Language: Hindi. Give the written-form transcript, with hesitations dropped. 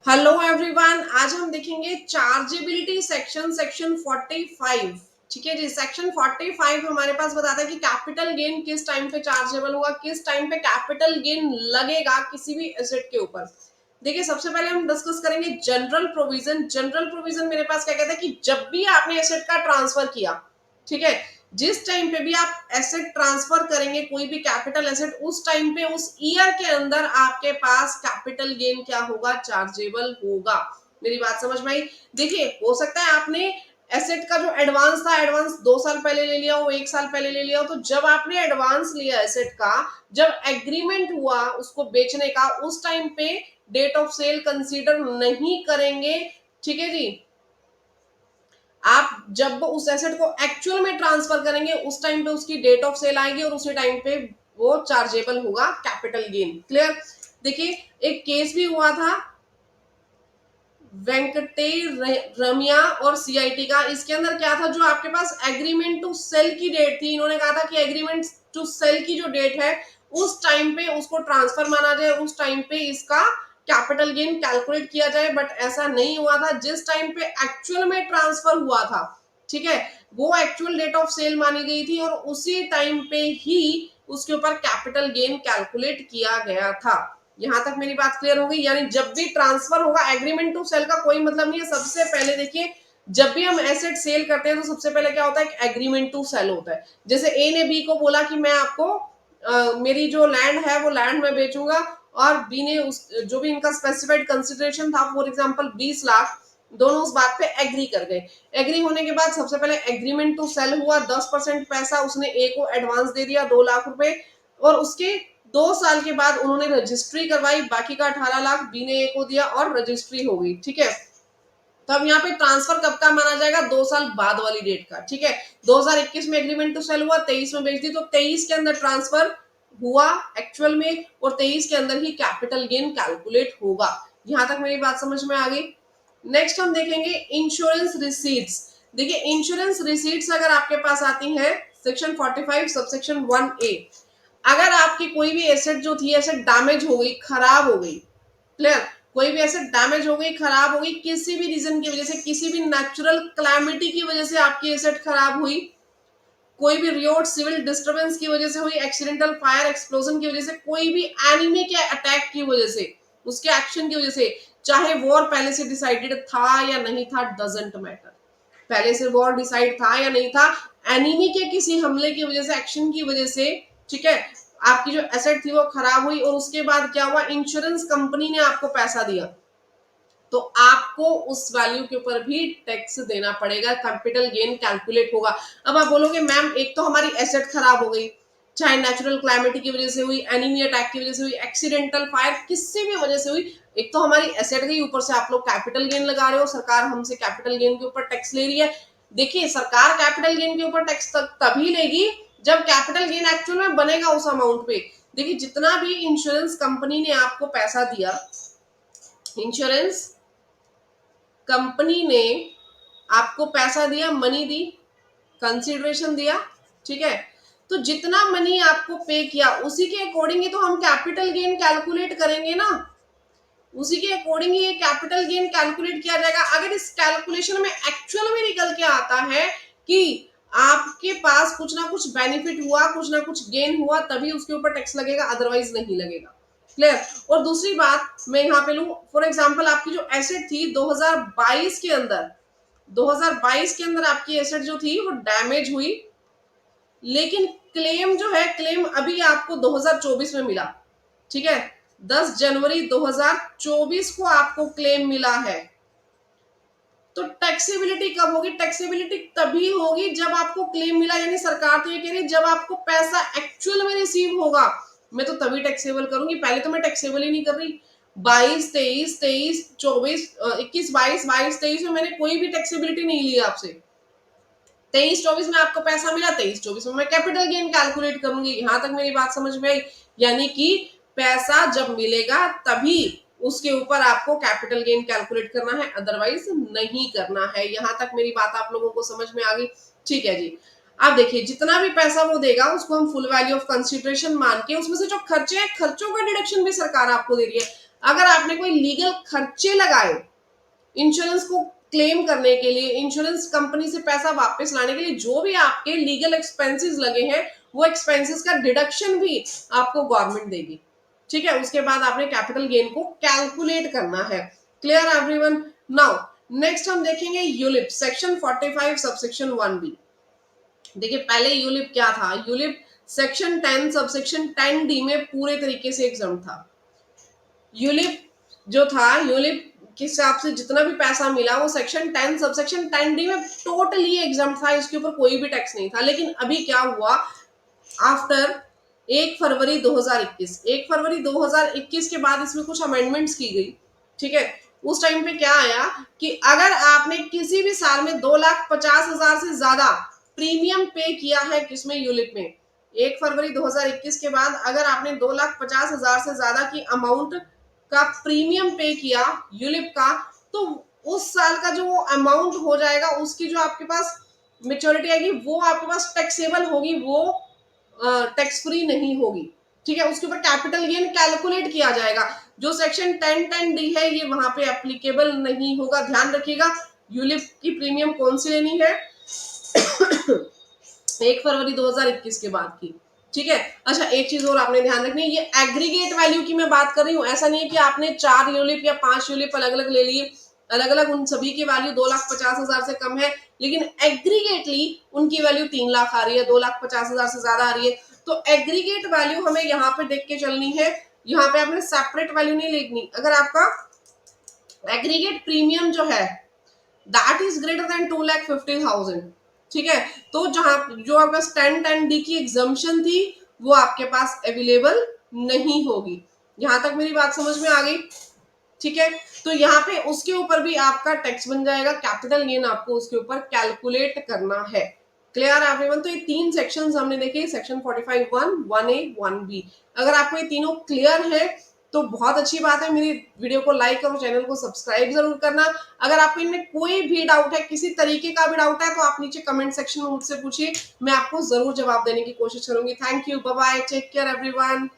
हेलो एवरीवन, आज हम देखेंगे चार्जेबिलिटी सेक्शन 45। ठीक है जी। सेक्शन 45 हमारे पास बताता है कि कैपिटल गेन किस टाइम पे चार्जेबल होगा, किस टाइम पे कैपिटल गेन लगेगा किसी भी एसेट के ऊपर। देखिए, सबसे पहले हम डिस्कस करेंगे जनरल प्रोविजन। जनरल प्रोविजन मेरे पास क्या कहता है कि जब भी आपने एसेट का ट्रांसफर किया, ठीक है, जिस टाइम पे भी आप एसेट ट्रांसफर करेंगे, कोई भी कैपिटल एसेट, उस टाइम पे उस ईयर के अंदर आपके पास कैपिटल गेन क्या होगा, चार्जेबल होगा। मेरी बात समझ में आई? देखिए, हो सकता है आपने एसेट का जो एडवांस था, एडवांस 2 साल पहले ले लिया हो, 1 साल पहले ले लिया हो, तो जब आपने एडवांस लिया एसेट का, जब एग्रीमेंट हुआ उसको बेचने का, उस टाइम पे डेट ऑफ सेल कंसीडर नहीं करेंगे। ठीक है जी। आप जब उस एसेट को एक्चुअल में ट्रांसफर करेंगे, उस टाइम पे उसकी डेट ऑफ सेल आएगी और उसी टाइम पे वो चार्जेबल होगा कैपिटल गेन। क्लियर? देखिए, एक केस भी हुआ था वेंकटे रमिया और सीआईटी का। इसके अंदर क्या था, जो आपके पास एग्रीमेंट टू सेल की डेट थी, इन्होंने कहा था कि एग्रीमेंट टू सेल की जो डेट है, उस टाइम पे उसको ट्रांसफर माना जाए, उस टाइम पे इसका कैपिटल गेन कैलकुलेट किया जाए। बट ऐसा नहीं हुआ था। जिस टाइम पे एक्चुअल में ट्रांसफर हुआ था, ठीक है, वो एक्चुअल डेट ऑफ सेल मानी गई थी और उसी टाइम पे ही उसके ऊपर कैपिटल गेन कैलकुलेट किया गया था। यहां तक मेरी बात क्लियर हो गई? यानी जब भी ट्रांसफर होगा, एग्रीमेंट टू सेल का कोई मतलब नहीं है। सबसे पहले देखिए, जब भी हम एसेट सेल करते हैं तो सबसे पहले क्या होता है, एग्रीमेंट टू सेल होता है। जैसे ए ने बी को बोला कि मैं आपको मेरी जो लैंड है वो लैंड में बेचूंगा, और बी ने उस जो भी इनका स्पेसिफाइड कंसिडरेशन था, फॉर एग्जांपल 20 लाख, दोनों उस बात पे एग्री कर गए। एग्री होने के बाद सबसे पहले एग्रीमेंट टू सेल हुआ, 10% पैसा उसने ए को एडवांस दे दिया, 2 लाख रुपए, और उसके 2 साल के बाद उन्होंने रजिस्ट्री करवाई, बाकी का 18 लाख बी ने ए को दिया और रजिस्ट्री हो गई। ठीक है, तो अब यहाँ पे ट्रांसफर कब का माना जाएगा, 2 साल बाद वाली डेट का। ठीक है, 2021 में एग्रीमेंट टू सेल हुआ, 23 में बेच दी, तो 23 के अंदर ट्रांसफर हुआ एक्चुअल में, और 23 के अंदर ही कैपिटल गेन कैलकुलेट होगा। यहां तक मेरी बात समझ में आ गई? नेक्स्ट हम देखेंगे इंश्योरेंस रिसीट्स। देखिए, इंश्योरेंस रिसीट्स अगर आपके पास आती है सेक्शन 45 सबसेक्शन 1A, अगर आपकी कोई भी एसेट जो थी, एसेट डैमेज हो गई, खराब हो गई, क्लियर, कोई भी एसेट डैमेज हो गई, खराब हो गई, किसी भी रीजन की वजह से, किसी भी नेचुरल क्लैमिटी की वजह से आपकी एसेट खराब हुई, कोई भी रियोट सिविल डिस्टरबेंस की वजह से हुई, एक्सीडेंटल फायर एक्सप्लोजन की वजह से, कोई भी एनिमी के अटैक की वजह से, उसके एक्शन की वजह से, चाहे वॉर पहले से डिसाइडेड था या नहीं था, डजंट मैटर, पहले से वॉर डिसाइड था या नहीं था, एनिमी के किसी हमले की वजह से, एक्शन की वजह से, ठीक है, आपकी जो एसेट थी वो खराब हुई, और उसके बाद क्या हुआ, इंश्योरेंस कंपनी ने आपको पैसा दिया, तो आपको उस वैल्यू के ऊपर भी टैक्स देना पड़ेगा, कैपिटल गेन कैलकुलेट होगा। अब आप बोलोगे मैम, एक तो हमारी एसेट खराब हो गई, चाहे नेचुरल क्लाइमेट की वजह से हुई, एनिमी अटैक की वजह से हुई, एक्सीडेंटल फायर किसी भी वजह से हुई, एक तो हमारी एसेट गई, ऊपर से आप लोग कैपिटल गेन लगा रहे हो, सरकार हमसे कैपिटल गेन के ऊपर टैक्स ले रही है। देखिए, सरकार कैपिटल गेन के ऊपर टैक्स तभी लेगी जब कैपिटल गेन एक्चुअल में बनेगा उस अमाउंट पे। देखिए, जितना भी इंश्योरेंस कंपनी ने आपको पैसा दिया, इंश्योरेंस कंपनी ने आपको पैसा दिया, मनी दी, कंसिडरेशन दिया, ठीक है, तो जितना मनी आपको पे किया, उसी के अकॉर्डिंग ही तो हम कैपिटल गेन कैलकुलेट करेंगे ना, उसी के अकॉर्डिंग ही कैपिटल गेन कैलकुलेट किया जाएगा। अगर इस कैलकुलेशन में एक्चुअल में निकल के आता है कि आपके पास कुछ ना कुछ बेनिफिट हुआ, कुछ ना कुछ गेन हुआ, तभी उसके ऊपर टैक्स लगेगा, अदरवाइज नहीं लगेगा। क्लियर? और दूसरी बात मैं यहाँ पे लू, फॉर एग्जांपल आपकी जो एसेट थी 2022 के अंदर, 2022 के अंदर आपकी एसेट जो थी वो डैमेज हुई, लेकिन क्लेम जो है, क्लेम अभी आपको 2024 में मिला, ठीक है, 10 जनवरी 2024 को आपको क्लेम मिला है, तो टैक्सेबिलिटी कब होगी, टैक्सेबिलिटी तभी होगी जब आपको क्लेम मिला, यानी सरकार तो ये कह रही है जब आपको पैसा एक्चुअल में रिसीव होगा, मैं तो तभी टैक्सेबल करूंगी, पहले तो मैं टैक्सेबल ही नहीं कर रही। 22, 23, 23, 24, 21, 22, 22, 23 में मैंने कोई भी टैक्सेबिलिटी नहीं ली आपसे। 23-24 में आपको पैसा मिला, 23-24 में मैं कैपिटल गेन कैलकुलेट करूंगी। यहां तक मेरी बात समझ में आई? यानी कि पैसा जब मिलेगा तभी उसके ऊपर आपको कैपिटल गेन कैलकुलेट करना है, अदरवाइज नहीं करना है। यहां तक मेरी बात आप लोगों को समझ में आ गई? ठीक है जी। अब देखिए, जितना भी पैसा वो देगा उसको हम फुल वैल्यू ऑफ कंसिडरेशन मान के, उसमें से जो खर्चे हैं, खर्चों का डिडक्शन भी सरकार आपको दे रही है। अगर आपने कोई लीगल खर्चे लगाए इंश्योरेंस को क्लेम करने के लिए, इंश्योरेंस कंपनी से पैसा वापस लाने के लिए, जो भी आपके लीगल एक्सपेंसेस लगे हैं वो एक्सपेंसेस का डिडक्शन भी आपको गवर्नमेंट देगी। ठीक है, उसके बाद आपने कैपिटल गेन को कैलकुलेट करना है। Clear everyone? नाउ नेक्स्ट हम देखेंगे यूलिप, सेक्शन 45 सबसेक्शन 1B। देखिए पहले यूलिप क्या था, यूलिप सेक्शन 10 सबसेक्शन 10D में पूरे तरीके से एग्जाम था। यूलिप जो था, यूलिप के हिसाब से जितना भी पैसा मिला वो सेक्शन 10 सबसेक्शन 10D में टोटली एग्जाम था, इसके ऊपर कोई भी टैक्स नहीं था। लेकिन अभी क्या हुआ, आफ्टर 1 फरवरी 2021, 1 फरवरी 2021 के बाद इसमें कुछ अमेंडमेंट्स की गई। ठीक है, उस टाइम पे क्या आया कि अगर आपने किसी भी साल में 2,50,000 से ज्यादा प्रीमियम पे किया है, किसमें, यूलिप में, 1 फरवरी 2021 के बाद अगर आपने 2,50,000 से ज्यादा की अमाउंट का प्रीमियम पे किया यूलिप का, तो उस साल का जो अमाउंट हो जाएगा उसकी जो आपके पास मेच्योरिटी आएगी वो आपके पास टैक्सेबल होगी, वो टैक्स फ्री नहीं होगी। ठीक है, उसके ऊपर कैपिटल गेन कैलकुलेट किया जाएगा। जो सेक्शन 1010D है ये वहां पे एप्लीकेबल नहीं होगा, ध्यान रखिएगा। यूलिप की प्रीमियम कौन सी लेनी है 1 फरवरी 2021 के बाद की। ठीक है, अच्छा एक चीज और आपने ध्यान रखनी है, ये एग्रीगेट वैल्यू की मैं बात कर रही हूँ। ऐसा नहीं है कि आपने 4 यूलिप या 5 यूलिप अलग अलग ले लिए, अलग अलग उन सभी की वैल्यू 2,50,000 से कम है, लेकिन एग्रीगेटली उनकी वैल्यू 3 लाख आ रही है, 2,50,000 से ज्यादा आ रही है। तो एग्रीगेट वैल्यू हमें यहाँ पे देख के चलनी है, यहाँ पे आपने सेपरेट वैल्यू नहीं लिखनी। अगर आपका एग्रीगेट प्रीमियम जो है दैट इज ग्रेटर देन 2,50,000, ठीक है, तो जहां जो आपके पास 1010D की एग्जम्पशन थी वो आपके पास अवेलेबल नहीं होगी। यहां तक मेरी बात समझ में आ गई? ठीक है, तो यहाँ पे उसके ऊपर भी आपका टैक्स बन जाएगा, कैपिटल गेन आपको उसके ऊपर कैलकुलेट करना है। क्लियर है एवरीवन? तो ये 3 सेक्शंस हमने देखे, सेक्शन 45 1, 1A 1B। अगर आपको ये तीनों क्लियर है तो बहुत अच्छी बात है, मेरी वीडियो को लाइक और चैनल को सब्सक्राइब जरूर करना। अगर आपको इनमें कोई भी डाउट है, किसी तरीके का भी डाउट है, तो आप नीचे कमेंट सेक्शन में मुझसे पूछिए, मैं आपको जरूर जवाब देने की कोशिश करूंगी। Thank you, bye bye, take care everyone.